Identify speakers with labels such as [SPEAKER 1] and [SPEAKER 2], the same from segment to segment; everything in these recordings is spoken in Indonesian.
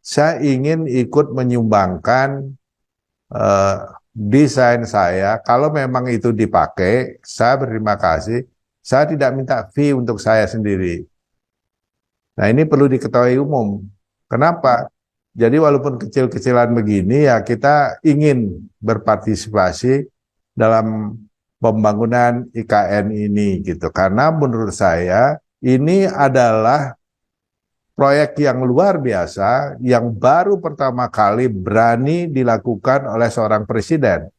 [SPEAKER 1] saya ingin ikut menyumbangkan eh, desain saya. Kalau memang itu dipakai, saya berterima kasih. Saya tidak minta fee untuk saya sendiri. Nah, ini perlu diketahui umum. Kenapa? Jadi walaupun kecil-kecilan begini ya kita ingin berpartisipasi dalam pembangunan IKN ini gitu. Karena menurut saya ini adalah proyek yang luar biasa yang baru pertama kali berani dilakukan oleh seorang presiden.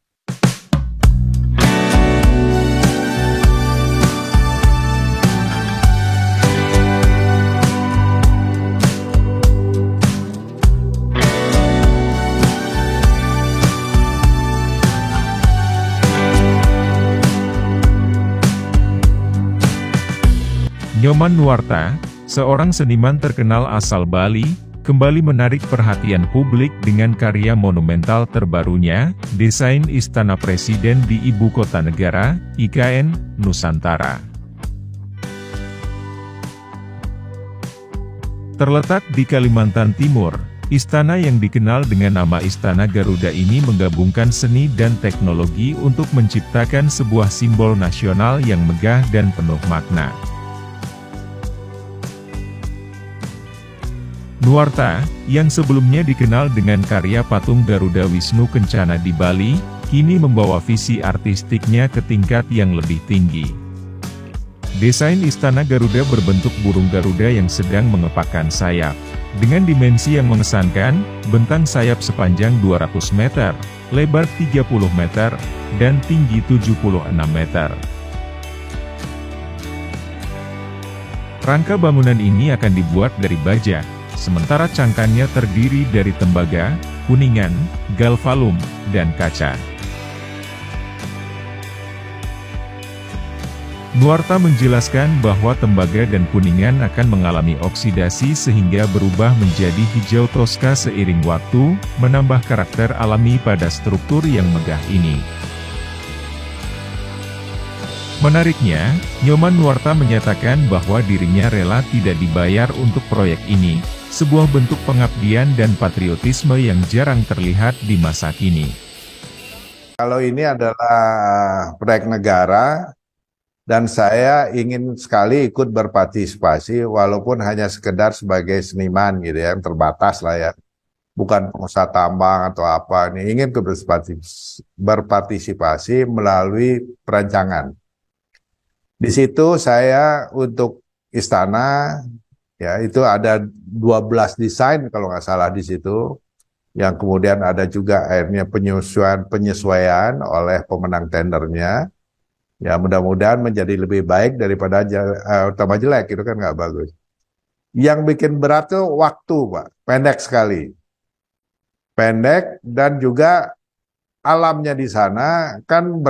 [SPEAKER 2] Nyoman Nuarta, seorang seniman terkenal asal Bali, kembali menarik perhatian publik dengan karya monumental terbarunya, desain Istana Presiden di Ibu Kota Negara, IKN, Nusantara. Terletak di Kalimantan Timur, istana yang dikenal dengan nama Istana Garuda ini menggabungkan seni dan teknologi untuk menciptakan sebuah simbol nasional yang megah dan penuh makna. Nuarta, yang sebelumnya dikenal dengan karya patung Garuda Wisnu Kencana di Bali, kini membawa visi artistiknya ke tingkat yang lebih tinggi. Desain Istana Garuda berbentuk burung Garuda yang sedang mengepakkan sayap. Dengan dimensi yang mengesankan, bentang sayap sepanjang 200 meter, lebar 30 meter, dan tinggi 76 meter. Rangka bangunan ini akan dibuat dari baja, sementara cangkangnya terdiri dari tembaga, kuningan, galvalum, dan kaca. Nuarta menjelaskan bahwa tembaga dan kuningan akan mengalami oksidasi sehingga berubah menjadi hijau toska seiring waktu, menambah karakter alami pada struktur yang megah ini. Menariknya, Nyoman Nuarta menyatakan bahwa dirinya rela tidak dibayar untuk proyek ini, sebuah bentuk pengabdian dan patriotisme yang jarang terlihat di masa kini.
[SPEAKER 1] Kalau ini adalah proyek negara, dan saya ingin sekali ikut berpartisipasi, walaupun hanya sekedar sebagai seniman gitu ya, yang terbatas lah ya. Bukan pengusaha tambang atau apa, ini ingin berpartisipasi melalui perancangan. Di situ saya untuk istana, ya itu ada 12 desain kalau nggak salah di situ, yang kemudian ada juga akhirnya penyesuaian oleh pemenang tendernya, ya mudah-mudahan menjadi lebih baik daripada tambah jelek, itu kan nggak bagus. Yang bikin berat tuh waktu, Pak, pendek sekali, pendek, dan juga alamnya di sana kan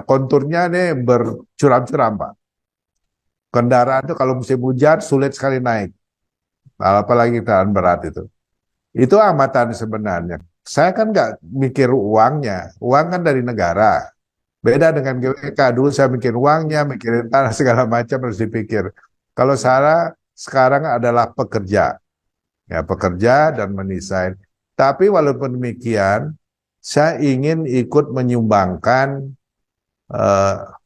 [SPEAKER 1] konturnya nih bercuram-curam, Pak. Kendaraan itu kalau musim hujan sulit sekali naik. Apalagi kendaraan berat itu. Itu amatan sebenarnya. Saya kan nggak mikir uangnya. Uang kan dari negara. Beda dengan GWK. Dulu saya mikir uangnya, mikirin tanah segala macam harus dipikir. Kalau saya sekarang adalah pekerja. Ya, pekerja dan mendesain. Tapi walaupun demikian, saya ingin ikut menyumbangkan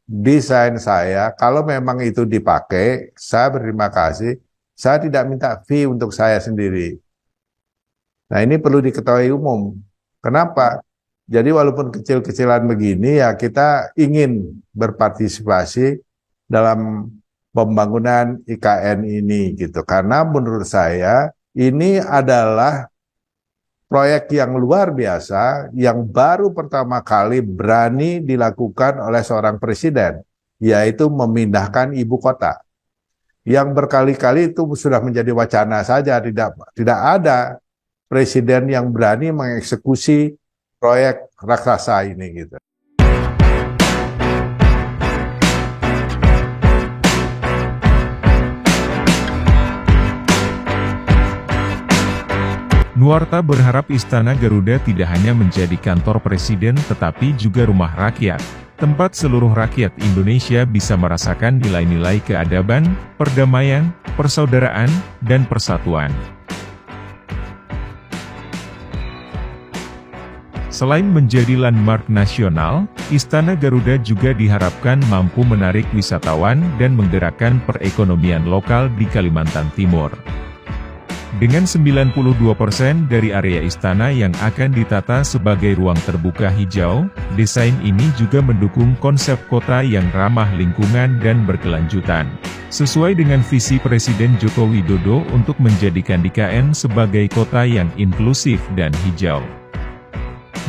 [SPEAKER 1] desain saya. Kalau memang itu dipakai, saya berterima kasih. Saya tidak minta fee untuk saya sendiri. Nah, ini perlu diketahui umum. Kenapa? Jadi walaupun kecil-kecilan begini ya kita ingin berpartisipasi dalam pembangunan IKN ini gitu. Karena menurut saya ini adalah proyek yang luar biasa yang baru pertama kali berani dilakukan oleh seorang presiden, yaitu memindahkan ibu kota. Yang berkali-kali itu sudah menjadi wacana saja, tidak ada presiden yang berani mengeksekusi proyek raksasa ini gitu.
[SPEAKER 2] Nuarta berharap Istana Garuda tidak hanya menjadi kantor presiden tetapi juga rumah rakyat, tempat seluruh rakyat Indonesia bisa merasakan nilai-nilai keadaban, perdamaian, persaudaraan, dan persatuan. Selain menjadi landmark nasional, Istana Garuda juga diharapkan mampu menarik wisatawan dan menggerakkan perekonomian lokal di Kalimantan Timur. Dengan 92% dari area istana yang akan ditata sebagai ruang terbuka hijau, desain ini juga mendukung konsep kota yang ramah lingkungan dan berkelanjutan. Sesuai dengan visi Presiden Joko Widodo untuk menjadikan IKN sebagai kota yang inklusif dan hijau.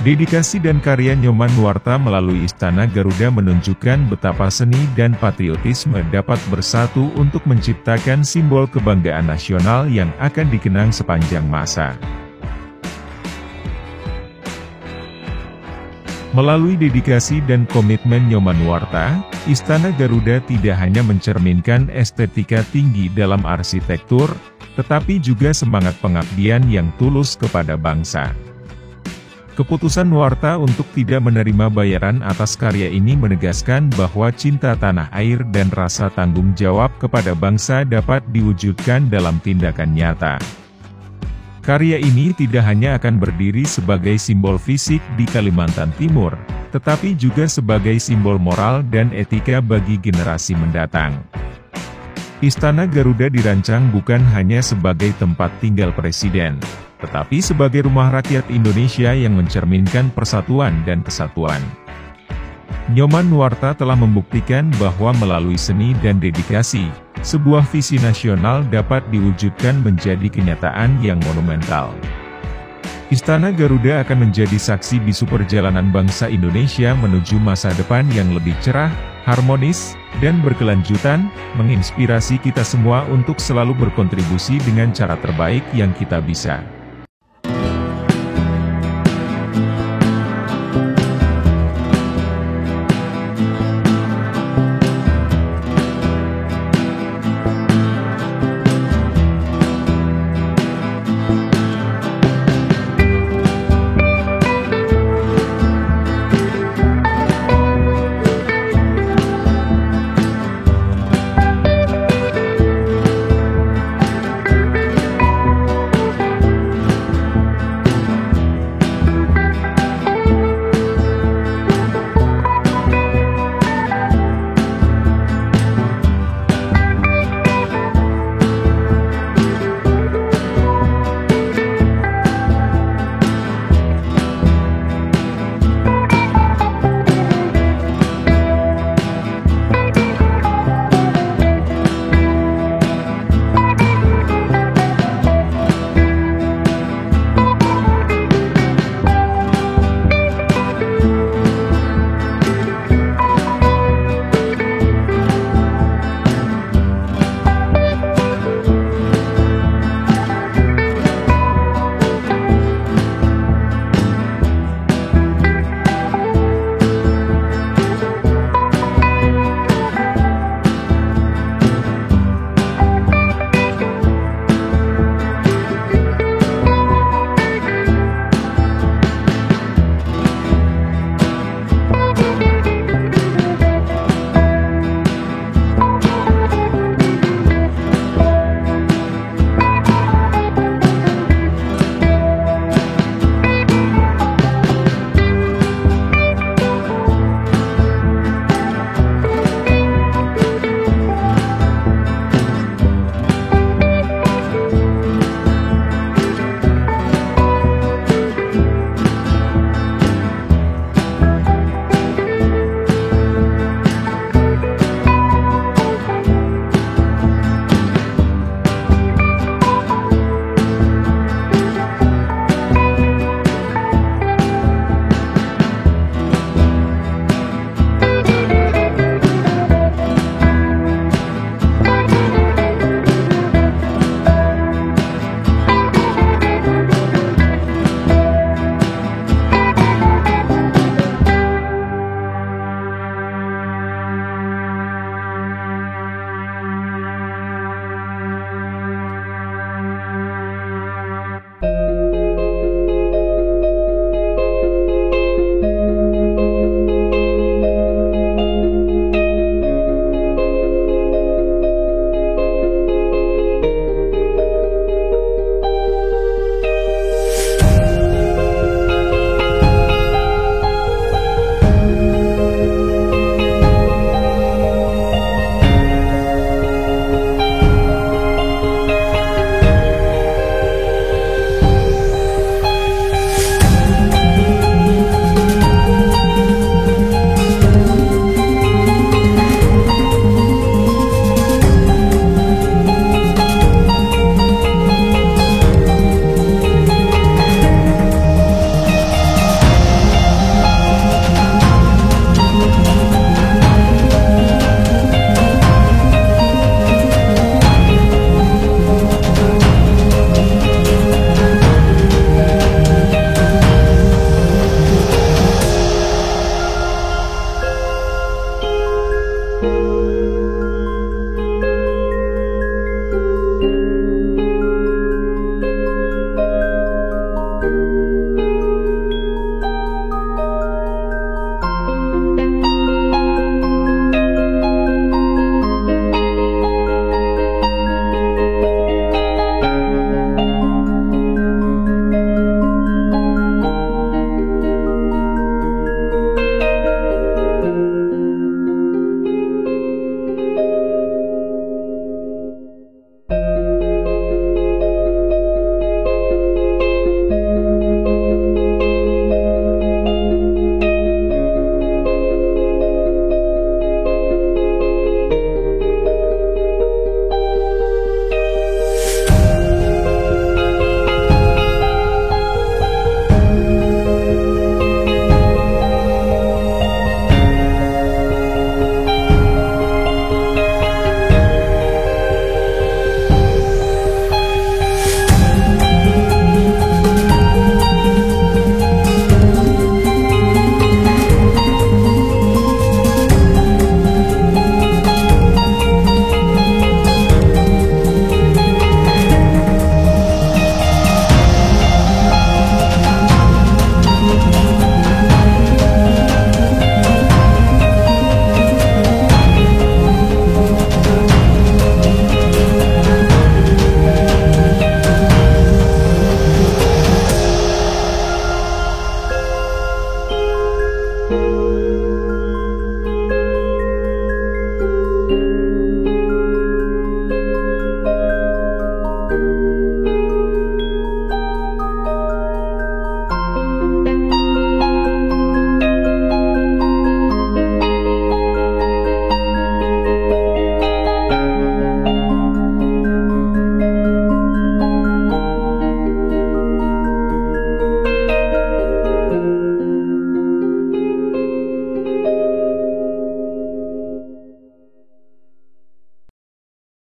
[SPEAKER 2] Dedikasi dan karya Nyoman Nuarta melalui Istana Garuda menunjukkan betapa seni dan patriotisme dapat bersatu untuk menciptakan simbol kebanggaan nasional yang akan dikenang sepanjang masa. Melalui dedikasi dan komitmen Nyoman Nuarta, Istana Garuda tidak hanya mencerminkan estetika tinggi dalam arsitektur, tetapi juga semangat pengabdian yang tulus kepada bangsa. Keputusan Nuarta untuk tidak menerima bayaran atas karya ini menegaskan bahwa cinta tanah air dan rasa tanggung jawab kepada bangsa dapat diwujudkan dalam tindakan nyata. Karya ini tidak hanya akan berdiri sebagai simbol fisik di Kalimantan Timur, tetapi juga sebagai simbol moral dan etika bagi generasi mendatang. Istana Garuda dirancang bukan hanya sebagai tempat tinggal presiden, tetapi sebagai rumah rakyat Indonesia yang mencerminkan persatuan dan kesatuan. Nyoman Nuarta telah membuktikan bahwa melalui seni dan dedikasi, sebuah visi nasional dapat diwujudkan menjadi kenyataan yang monumental. Istana Garuda akan menjadi saksi bisu perjalanan bangsa Indonesia menuju masa depan yang lebih cerah, harmonis, dan berkelanjutan, menginspirasi kita semua untuk selalu berkontribusi dengan cara terbaik yang kita bisa.